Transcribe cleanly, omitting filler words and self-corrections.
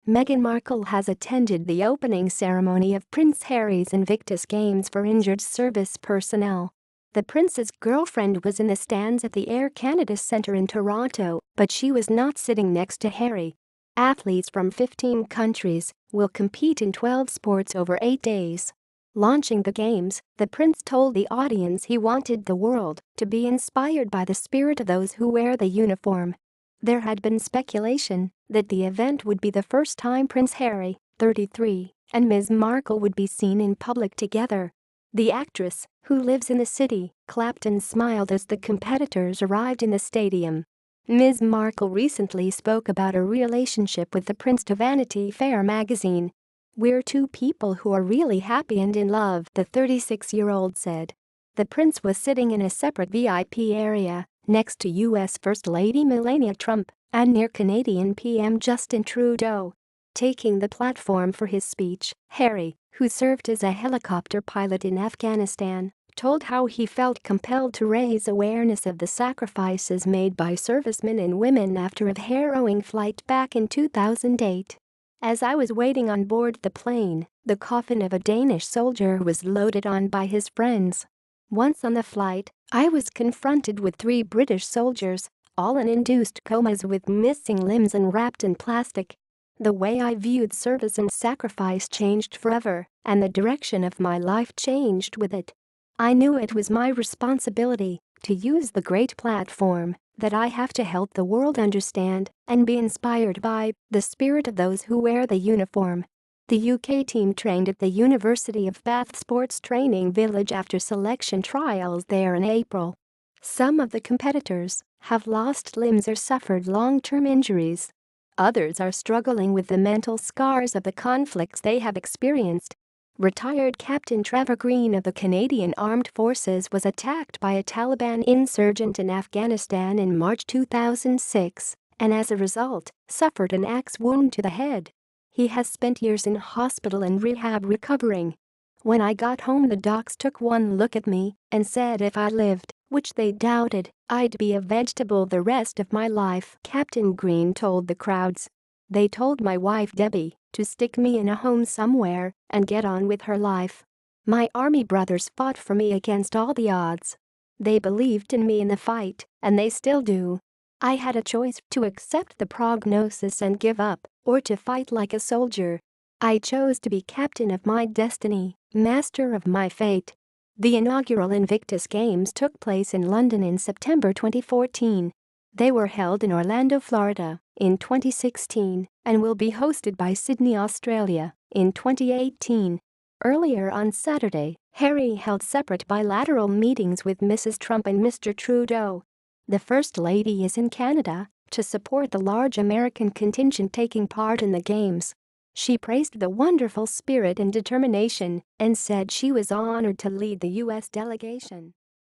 Meghan Markle has attended the opening ceremony of Prince Harry's Invictus Games for injured service personnel. The prince's girlfriend was in the stands at the Air Canada Centre in Toronto, but she was not sitting next to Harry. Athletes from 15 countries will compete in 12 sports over 8 days. Launching the games, the prince told the audience he wanted the world to be inspired by the spirit of those who wear the uniform. There had been speculation that the event would be the first time Prince Harry, 33, and Ms Markle would be seen in public together. The actress, who lives in the city, clapped and smiled as the competitors arrived in the stadium. Ms Markle recently spoke about her relationship with the prince to Vanity Fair magazine. "We're two people who are really happy and in love," the 36-year-old said. The prince was sitting in a separate VIP area next to U.S. First Lady Melania Trump and near Canadian PM Justin Trudeau. Taking the platform for his speech, Harry, who served as a helicopter pilot in Afghanistan, told how he felt compelled to raise awareness of the sacrifices made by servicemen and women after a harrowing flight back in 2008. "As I was waiting on board the plane, the coffin of a Danish soldier was loaded on by his friends. Once on the flight, I was confronted with 3 British soldiers, all in induced comas with missing limbs and wrapped in plastic. The way I viewed service and sacrifice changed forever, and the direction of my life changed with it. I knew it was my responsibility to use the great platform that I have to help the world understand and be inspired by the spirit of those who wear the uniform." The UK team trained at the University of Bath Sports Training Village after selection trials there in April. Some of the competitors have lost limbs or suffered long-term injuries. Others are struggling with the mental scars of the conflicts they have experienced. Retired Captain Trevor Green of the Canadian Armed Forces was attacked by a Taliban insurgent in Afghanistan in March 2006 and as a result, suffered an axe wound to the head. He has spent years in hospital and rehab recovering. "When I got home, the docs took one look at me and said if I lived, which they doubted, I'd be a vegetable the rest of my life," Captain Green told the crowds. "They told my wife Debbie to stick me in a home somewhere and get on with her life. My army brothers fought for me against all the odds. They believed in me in the fight, and they still do. I had a choice to accept the prognosis and give up, or to fight like a soldier. I chose to be captain of my destiny, master of my fate." The inaugural Invictus Games took place in London in September 2014. They were held in Orlando, Florida, in 2016 and will be hosted by Sydney, Australia, in 2018. Earlier on Saturday, Harry held separate bilateral meetings with Mrs. Trump and Mr. Trudeau. The First Lady is in Canada to support the large American contingent taking part in the Games. She praised the wonderful spirit and determination and said she was honored to lead the U.S. delegation.